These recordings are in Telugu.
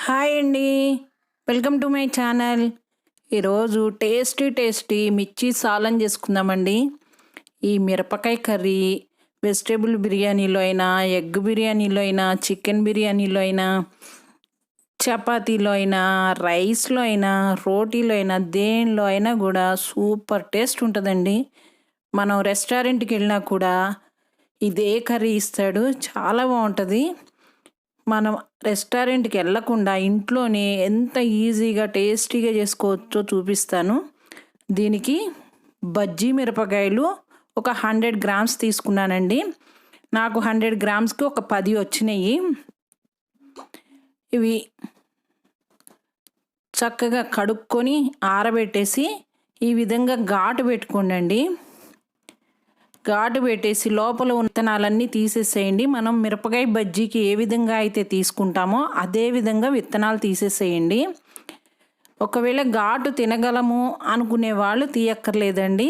హాయ్ అండి, వెల్కమ్ టు మై ఛానల్. ఈరోజు టేస్టీ మిర్చి సాలన్ చేసుకుందామండి. ఈ మిరపకాయ కర్రీ వెజిటేబుల్ బిర్యానీలో అయినా, ఎగ్ బిర్యానీలో అయినా, చికెన్ బిర్యానీలో అయినా, చపాతీలో అయినా, రైస్లో అయినా, రోటీలో అయినా, దేనిలో అయినా కూడా సూపర్ టేస్ట్ ఉంటుందండి. మనం రెస్టారెంట్కి వెళ్ళినా కూడా ఇదే కర్రీ ఇస్తాడు, చాలా బాగుంటుంది. మనం రెస్టారెంట్కి వెళ్ళకుండా ఇంట్లోనే ఎంత ఈజీగా టేస్టీగా చేసుకోవచ్చో చూపిస్తాను. దీనికి బజ్జీ మిరపకాయలు ఒక 100 గ్రామ్స్ తీసుకున్నానండి. నాకు 100 గ్రామ్స్కి ఒక 10 వచ్చినాయి. ఇవి చక్కగా కడుక్కొని ఆరబెట్టేసి ఈ విధంగా ఘాటు పెట్టుకోండి. ఘాటు పెట్టేసి లోపల విత్తనాలన్నీ తీసేసేయండి. మనం మిరపకాయ బజ్జీకి ఏ విధంగా అయితే తీసుకుంటామో అదే విధంగా విత్తనాలు తీసేసేయండి. ఒకవేళ ఘాటు తినగలము అనుకునే వాళ్ళు తీయక్కర్లేదండి.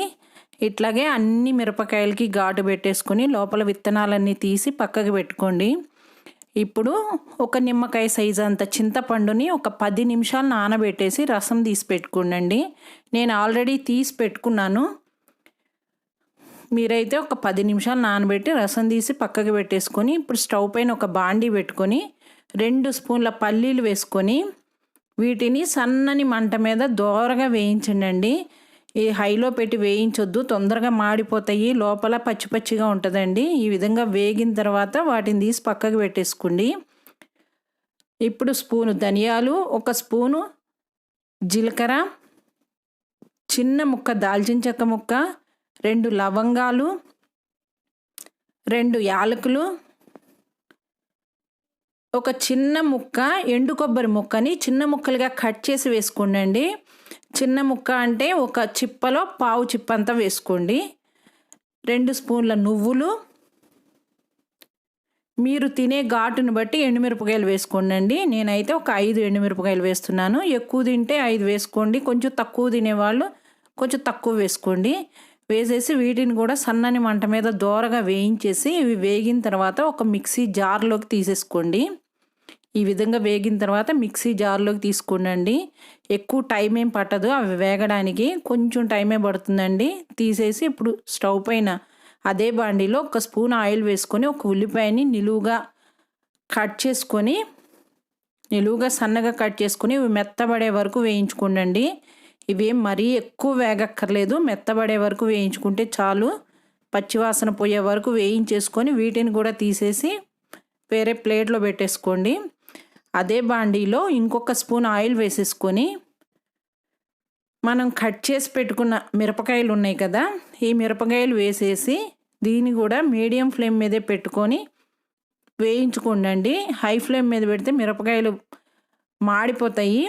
ఇట్లాగే అన్ని మిరపకాయలకి ఘాటు పెట్టేసుకొని లోపల విత్తనాలన్నీ తీసి పక్కకు పెట్టుకోండి. ఇప్పుడు ఒక నిమ్మకాయ సైజు అంత చింతపండుని ఒక 10 నిమిషాలు నానబెట్టేసి రసం తీసి పెట్టుకోండి. నేను ఆల్రెడీ తీసి పెట్టుకున్నాను. మీరైతే ఒక 10 నిమిషాలు నానబెట్టి రసం తీసి పక్కకు పెట్టేసుకొని ఇప్పుడు స్టవ్ పైన ఒక బాండీ పెట్టుకొని 2 స్పూన్ల పల్లీలు వేసుకొని వీటిని సన్నని మంట మీద దోరగా వేయించండి. ఈ హైలో పెట్టి వేయించొద్దు, తొందరగా మాడిపోతాయి, లోపల పచ్చిగా ఉంటుందండి. ఈ విధంగా వేగిన తర్వాత వాటిని తీసి పక్కకు పెట్టేసుకోండి. ఇప్పుడు స్పూను ధనియాలు, ఒక స్పూను జీలకర్ర, చిన్న ముక్క దాల్చిన చెక్క ముక్క, 2 లవంగాలు, 2 యాలకులు, ఒక చిన్న ముక్క ఎండు కొబ్బరి ముక్కని చిన్న ముక్కలుగా కట్ చేసి వేసుకోండి. చిన్న ముక్క అంటే ఒక చిప్పలో పావు చిప్ప అంతా వేసుకోండి. 2 స్పూన్ల నువ్వులు, మీరు తినే ఘాటును బట్టి ఎండుమిరపకాయలు వేసుకోండి. నేనైతే ఒక 5 ఎండుమిరపకాయలు వేస్తున్నాను. ఎక్కువ తింటే 5 వేసుకోండి, కొంచెం తక్కువ తినేవాళ్ళు కొంచెం తక్కువ వేసుకోండి. వేసేసి వీటిని కూడా సన్నని మంట మీద దోరగా వేయించేసి ఇవి వేగిన తర్వాత ఒక మిక్సీ జార్లోకి తీసేసుకోండి. ఈ విధంగా వేగిన తర్వాత మిక్సీ జార్లోకి తీసుకోండి. ఎక్కువ టైం ఏం పట్టదు, అవి వేగడానికి కొంచెం టైమే పడుతుందండి. తీసేసి ఇప్పుడు స్టవ్ పైన అదే బాండీలో ఒక స్పూన్ ఆయిల్ వేసుకొని ఒక ఉల్లిపాయని నిలువుగా సన్నగా కట్ చేసుకొని ఇవి మెత్తబడే వరకు వేయించుకోండి. ఇవేం మరీ ఎక్కువ వేగక్కర్లేదు, మెత్తబడే వరకు వేయించుకుంటే చాలు. పచ్చివాసన పోయే వరకు వేయించేసుకొని వీటిని కూడా తీసేసి వేరే ప్లేట్లో పెట్టేసుకోండి. అదే బాండీలో ఇంకొక స్పూన్ ఆయిల్ వేసేసుకొని మనం కట్ చేసి పెట్టుకున్న మిరపకాయలు ఉన్నాయి కదా, ఈ మిరపకాయలు వేసేసి దీన్ని కూడా మీడియం ఫ్లేమ్ మీదే పెట్టుకొని వేయించుకోండి. హై ఫ్లేమ్ మీద పెడితే మిరపకాయలు మాడిపోతాయి.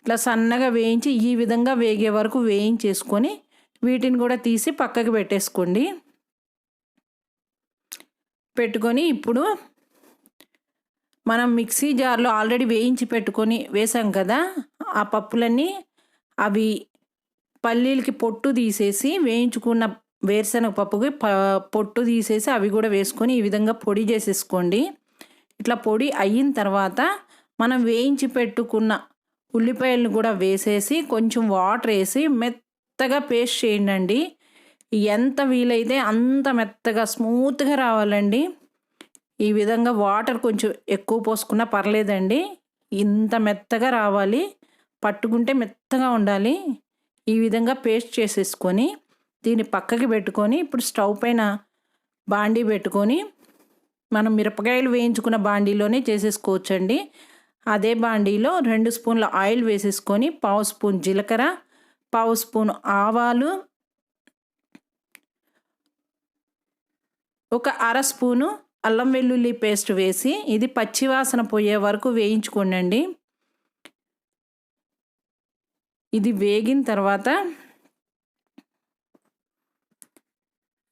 ఇట్లా సన్నగా వేయించి ఈ విధంగా వేగే వరకు వేయించేసుకొని వీటిని కూడా తీసి పక్కకి పెట్టేసుకోండి. పెట్టుకొని ఇప్పుడు మనం మిక్సీ జార్లో ఆల్రెడీ వేయించి పెట్టుకొని వేసాం కదా ఆ పప్పులన్నీ, అవి పల్లీలకి పొట్టు తీసేసి వేయించుకున్న వేరుశనగ పప్పుకి పొట్టు తీసేసి అవి కూడా వేసుకొని ఈ విధంగా పొడి చేసేసుకోండి. ఇట్లా పొడి అయిన తర్వాత మనం వేయించి పెట్టుకున్న ఉల్లిపాయలను కూడా వేసేసి కొంచెం వాటర్ వేసి మెత్తగా పేస్ట్ చేయండి. ఎంత వీలైతే అంత మెత్తగా స్మూత్గా రావాలండి. ఈ విధంగా వాటర్ కొంచెం ఎక్కువ పోసుకున్నా పర్లేదండి, ఇంత మెత్తగా రావాలి, పట్టుకుంటే మెత్తగా ఉండాలి. ఈ విధంగా పేస్ట్ చేసేసుకొని దీన్ని పక్కకి పెట్టుకొని ఇప్పుడు స్టవ్ పైన బాండీ పెట్టుకొని మనం మిరపకాయలు వేయించుకున్న బాండీలోనే చేసేసుకోవచ్చండి. అదే బాండీలో 2 స్పూన్ల ఆయిల్ వేసేసుకొని పావు స్పూన్ జీలకర్ర, పావు స్పూన్ ఆవాలు, ఒక అర స్పూను అల్లం వెల్లుల్లి పేస్ట్ వేసి ఇది పచ్చివాసన పోయే వరకు వేయించుకోండి. ఇది వేగిన తర్వాత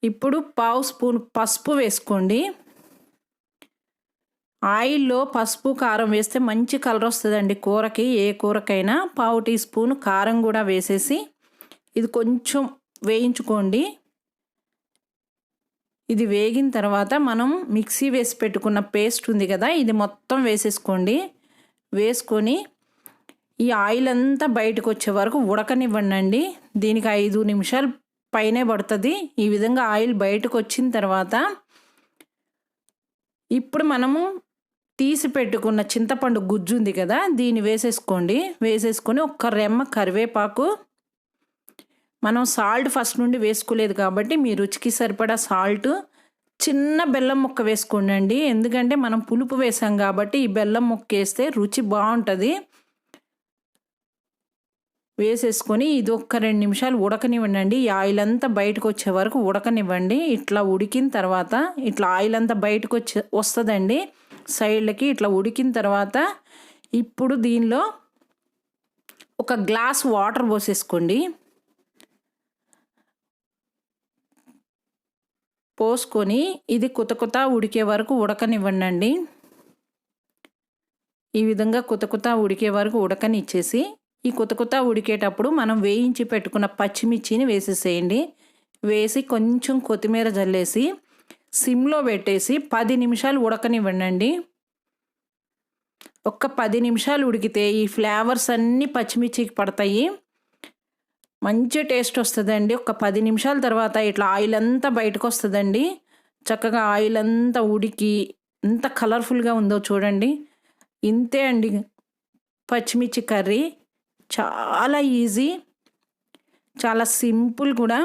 ఇప్పుడు పావు స్పూన్ పసుపు వేసుకోండి. ఆయిల్లో పసుపు కారం వేస్తే మంచి కలర్ వస్తుందండి కూరకి, ఏ కూరకైనా. పావు టీ స్పూన్ కారం కూడా వేసేసి ఇది కొంచెం వేయించుకోండి. ఇది వేగిన తర్వాత మనం మిక్సీ వేసి పెట్టుకున్న పేస్ట్ ఉంది కదా, ఇది మొత్తం వేసేసుకోండి. వేసుకొని ఈ ఆయిల్ అంతా బయటకు వచ్చే వరకు ఉడకనివ్వండి. దీనికి 5 నిమిషాలు పైనే పడుతుంది. ఈ విధంగా ఆయిల్ బయటకు వచ్చిన తర్వాత ఇప్పుడు మనము తీసి పెట్టుకున్న చింతపండు గుజ్జు ఉంది కదా, దీన్ని వేసేసుకోండి. వేసేసుకొని ఒక్క రెమ్మ కరివేపాకు, మనం సాల్ట్ ఫస్ట్ నుండి వేసుకోలేదు కాబట్టి మీ రుచికి సరిపడా సాల్ట్, చిన్న బెల్లం ముక్క వేసుకోండి. ఎందుకంటే మనం పులుపు వేసాం కాబట్టి ఈ బెల్లం ముక్క వేస్తే రుచి బాగుంటుంది. వేసేసుకొని ఇది ఒక్క 2 నిమిషాలు ఉడకనివ్వండి. ఈ ఆయిల్ అంతా బయటకు వచ్చే వరకు ఉడకనివ్వండి. ఇట్లా ఉడికిన తర్వాత ఇట్లా ఆయిల్ అంతా బయటకు వస్తుందండి సైడ్లకి. ఇట్లా ఉడికిన తర్వాత ఇప్పుడు దీనిలో ఒక గ్లాస్ వాటర్ పోసేసుకోండి. పోసుకొని ఇది కుత ఉడికే వరకు ఉడకనివ్వండి. ఈ విధంగా కుత ఉడికే వరకు ఉడకనిచ్చేసి ఈ కుత ఉడికేటప్పుడు మనం వేయించి పెట్టుకున్న పచ్చిమిర్చిని వేసేసేయండి. వేసి కొంచెం కొత్తిమీర జల్లేసి సిమ్లో పెట్టేసి 10 నిమిషాలు ఉడకనివ్వండి. ఒక్క 10 నిమిషాలు ఉడికితే ఈ ఫ్లేవర్స్ అన్నీ పచ్చిమిర్చికి పడతాయి, మంచి టేస్ట్ వస్తుందండి. ఒక 10 నిమిషాల తర్వాత ఇట్లా ఆయిల్ అంతా బయటకు వస్తుందండి. చక్కగా ఆయిల్ అంతా ఉడికి ఎంత కలర్ఫుల్గా ఉందో చూడండి. ఇంతే అండి పచ్చిమిర్చి కర్రీ. చాలా ఈజీ, చాలా సింపుల్ కూడా.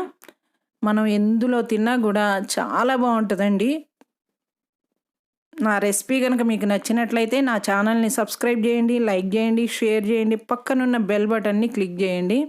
మనం ఎందులో తిన్నా కూడా చాలా బాగుంటుందండి. నా రెసిపీ కనుక మీకు నచ్చినట్లయితే నా ఛానల్ని సబ్స్క్రైబ్ చేయండి, లైక్ చేయండి, షేర్ చేయండి, పక్కనున్న బెల్ బటన్ని క్లిక్ చేయండి.